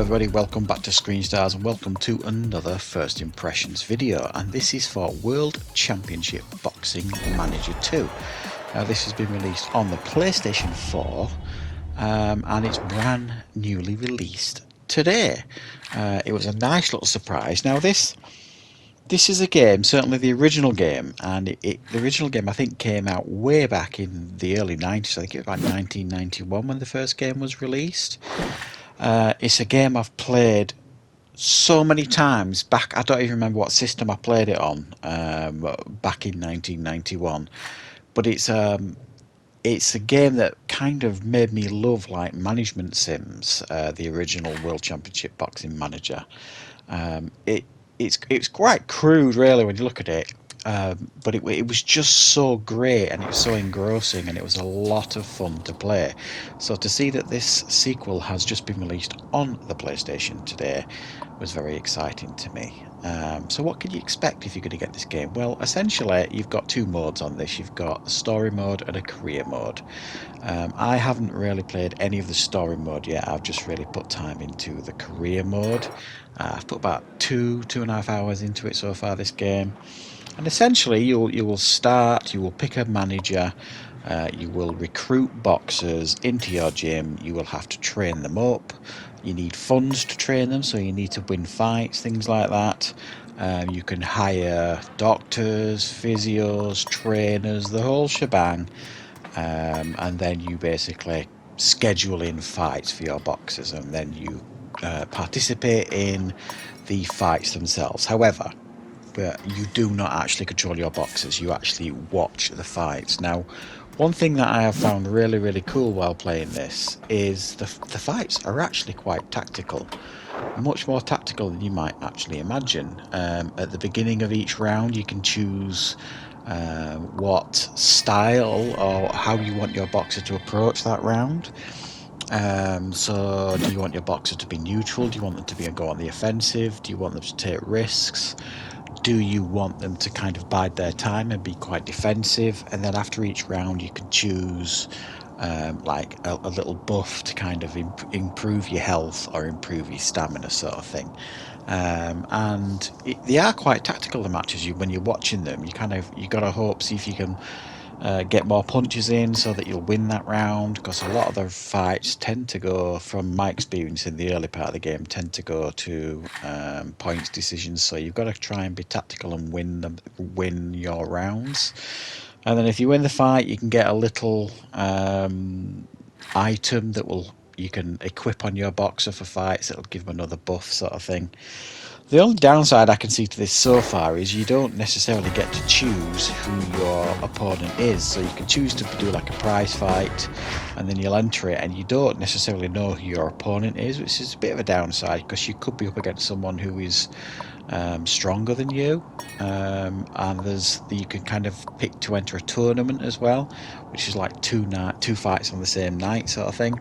everybody, welcome back to Screenstars and welcome to another First Impressions video, and this is for World Championship Boxing Manager 2. Now this has been released on the PlayStation 4 and it's brand newly released today. It was a nice little surprise. Now this is a game, certainly the original game, and the original game I think came out way back in the early 90s. I think it was about 1991 when the first game was released. It's a game I've played so many times back. I don't even remember what system I played it on back in 1991, but it's a game that kind of made me love like management sims. The original World Championship Boxing Manager. It's quite crude really when you look at it, but it was just so great and it was so engrossing and it was a lot of fun to play. So to see that this sequel has just been released on the PlayStation today was very exciting to me. So what can you expect if you're going to get this game? Well, essentially you've got two modes on this. You've got a story mode and a career mode. I haven't really played any of the story mode yet. I've just really put time into the career mode. I've put about 2.5 hours into it so far, this game. And essentially you will pick a manager, you will recruit boxers into your gym, you will have to train them up, you need funds to train them, so you need to win fights, things like that. You can hire doctors, physios, trainers, the whole shebang, and then you basically schedule in fights for your boxers, and then you participate in the fights themselves. However, you do not actually control your boxers, you actually watch the fights. Now, one thing that I have found really cool while playing this is the fights are actually quite tactical, much more tactical than you might actually imagine. At the beginning of each round you can choose what style or how you want your boxer to approach that round. So do you want your boxer to be neutral? Do you want them to go on the offensive? Do you want them to take risks? Do you want them to kind of bide their time and be quite defensive? And then after each round you can choose like a little buff to kind of improve your health or improve your stamina, sort of thing. They are quite tactical, the matches. When you're watching them, you gotta hope, see if you can get more punches in so that you'll win that round, because a lot of the fights tend to go, from my experience in the early part of the game, tend to go to points decisions. So you've got to try and be tactical and win your rounds. And then if you win the fight, you can get a little item that you can equip on your boxer for fights. It'll give them another buff, sort of thing. The only downside I can see to this so far is you don't necessarily get to choose who your opponent is. So you can choose to do like a prize fight and then you'll enter it, and you don't necessarily know who your opponent is, which is a bit of a downside, because you could be up against someone who is stronger than you. And you can kind of pick to enter a tournament as well, which is like two fights on the same night, sort of thing.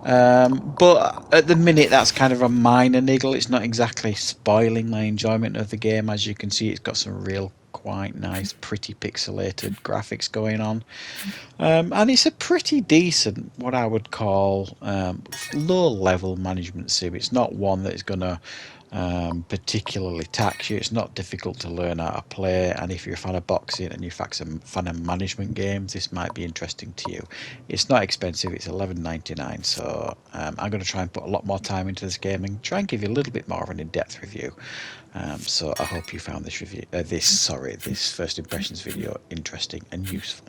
But at the minute that's kind of a minor niggle. It's not exactly spoiling my enjoyment of the game. As you can see, it's got some real quite nice, pretty pixelated graphics going on, and it's a pretty decent, what I would call low level management sim. It's not one that is going to particularly tax you. It's not difficult to learn how to play, and if you're a fan of boxing and you're a fan of management games, this might be interesting to you. It's not expensive, it's $11.99, so I'm going to try and put a lot more time into this game and try and give you a little bit more of an in-depth review. So I hope you found this first impressions video interesting and useful.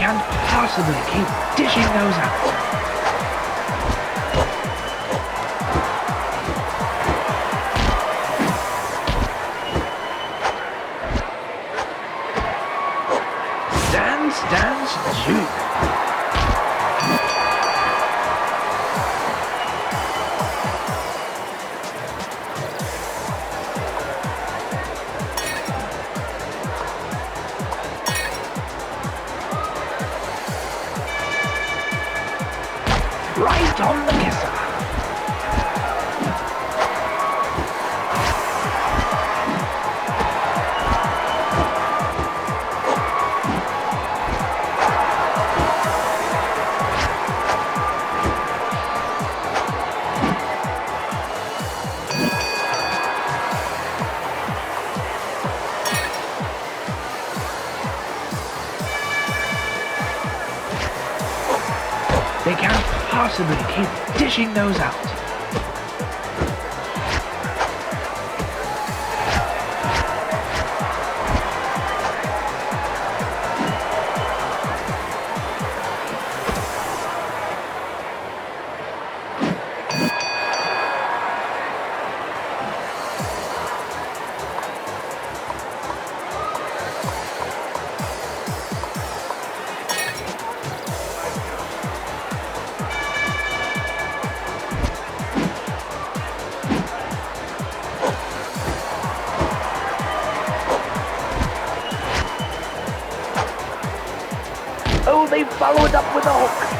can't possibly keep dishing those out. Dance, juke. Right on the kisser. They can't possibly keep dishing those out. Oh, they followed up with a hook.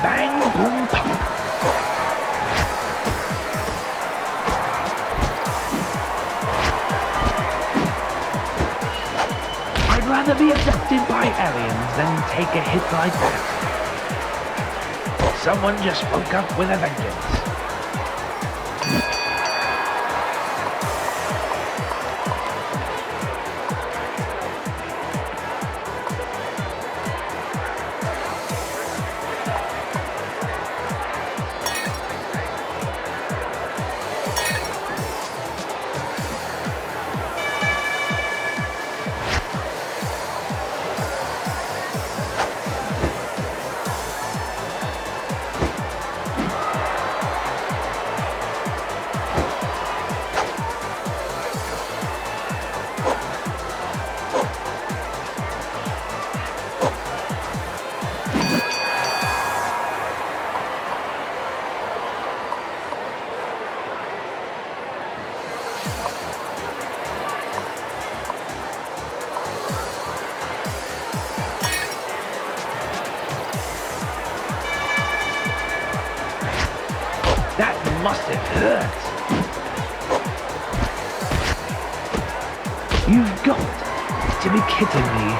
Bang, boom, pop. I'd rather be abducted by aliens than take a hit like that. Someone just spoke up with a vengeance. That must have hurt. You've got to be kidding me.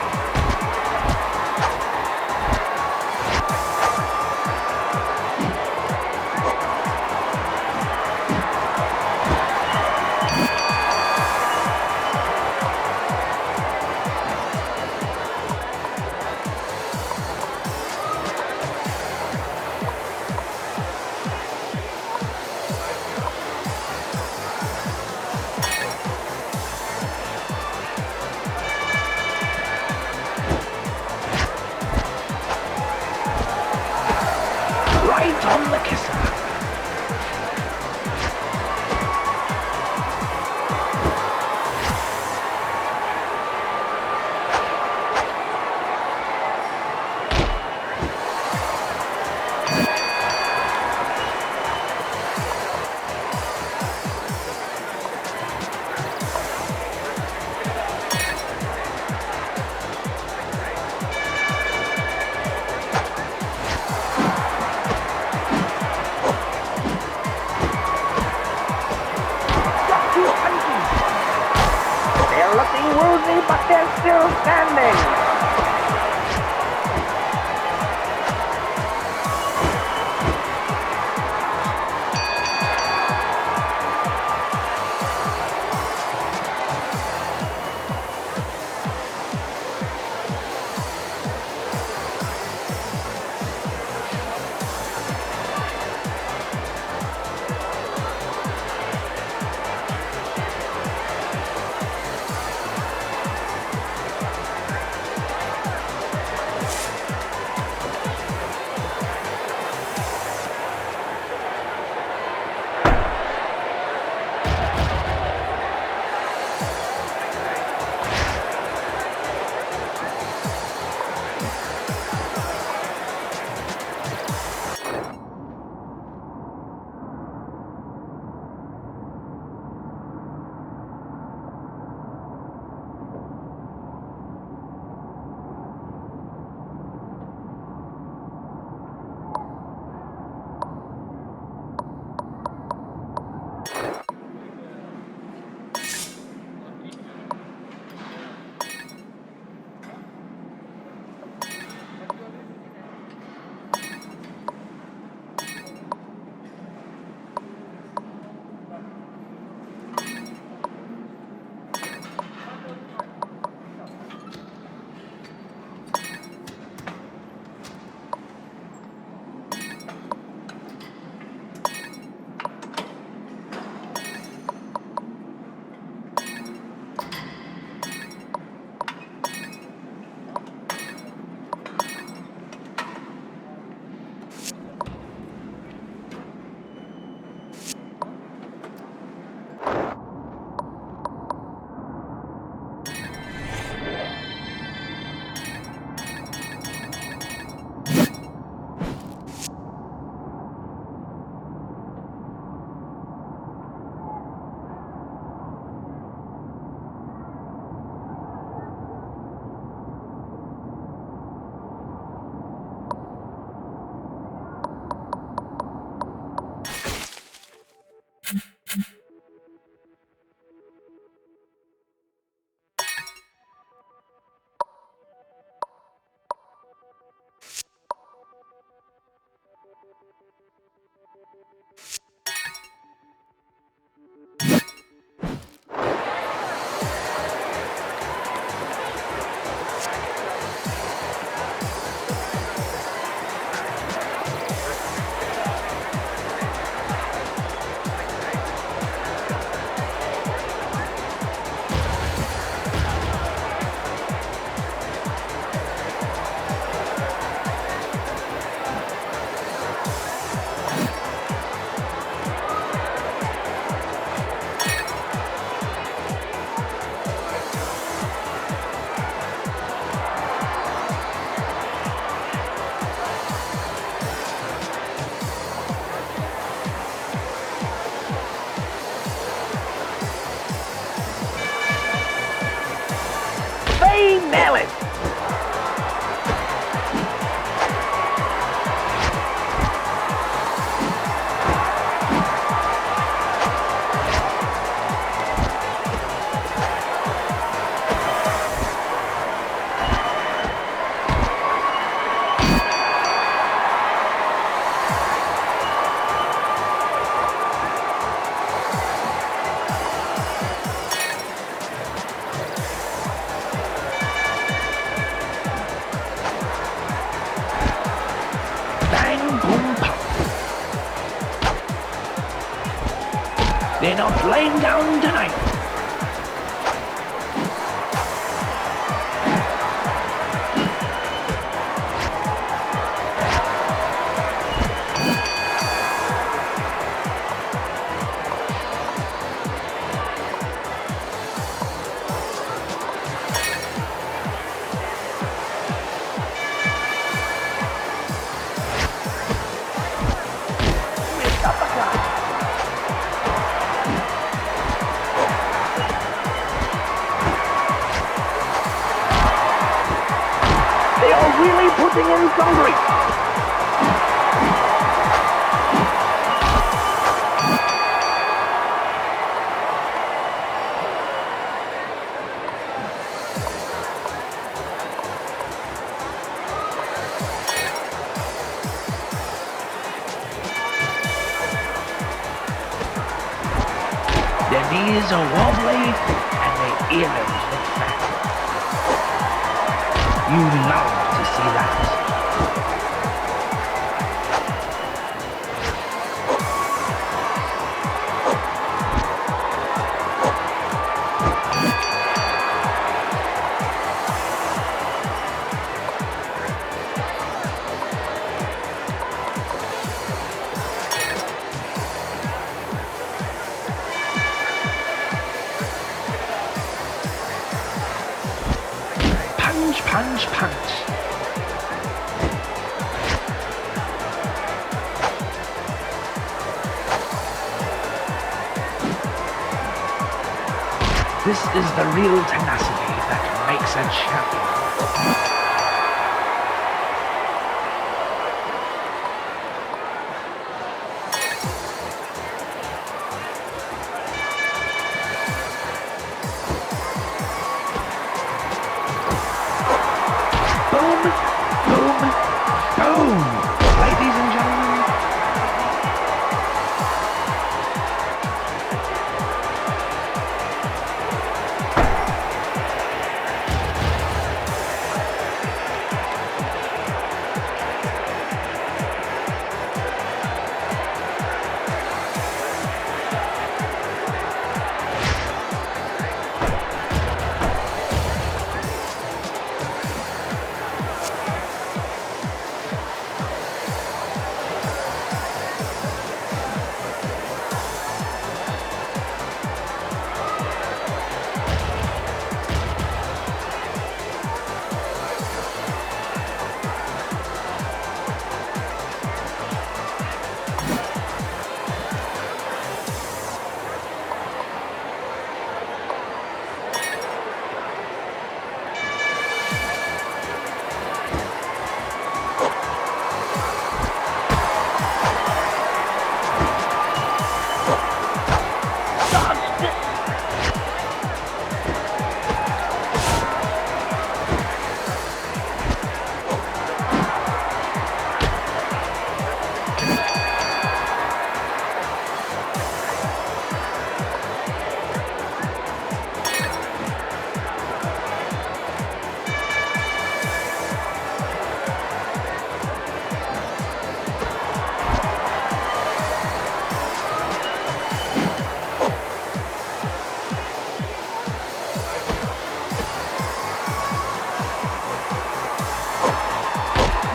They're still standing. They nail it. They're not laying down tonight. They are really putting in some grease. Their knees are wobbly and their earlobes look fat. You love to see that. Punch, punch, punch. This is the real tenacity that makes a champion. Boom, boom, boom. Ladies and gentlemen,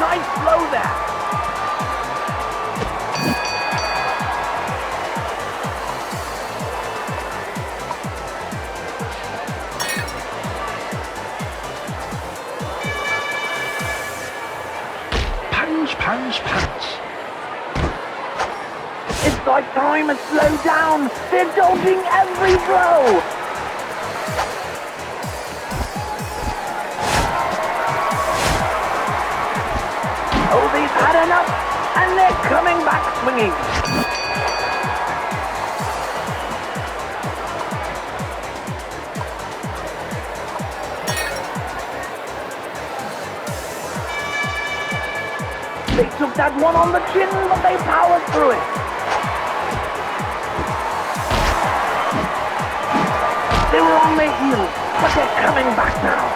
nice blow there. Punch, punch, punch. It's like time to slow down. They're dodging every blow. Oh, they've had enough, and they're coming back swinging. They took that one on the chin, but they powered through it. They were on their heels, but they're coming back now.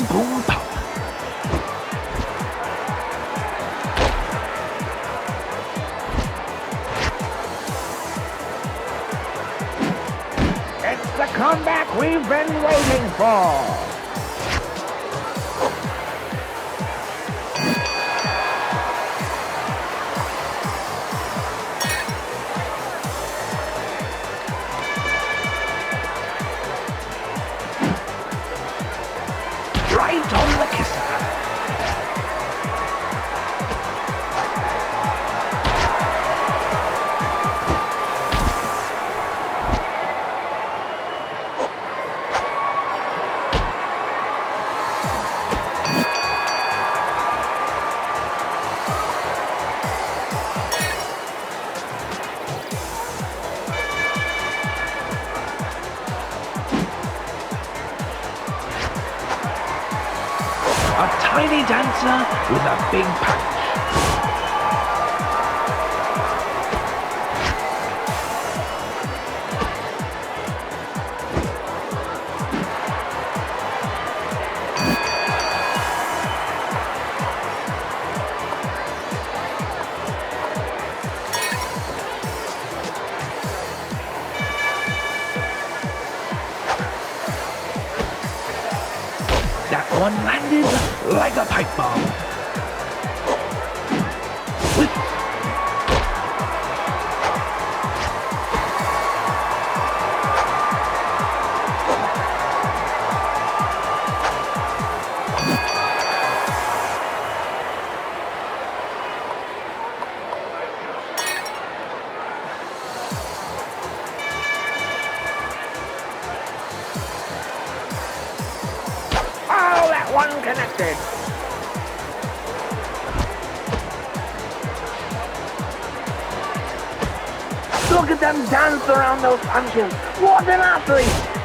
Boom, pop. It's the comeback we've been waiting for. dancer with a big punch. That one landed like a pipe bomb. Whip. Oh, that one connected. Look at them dance around those punches. What an athlete!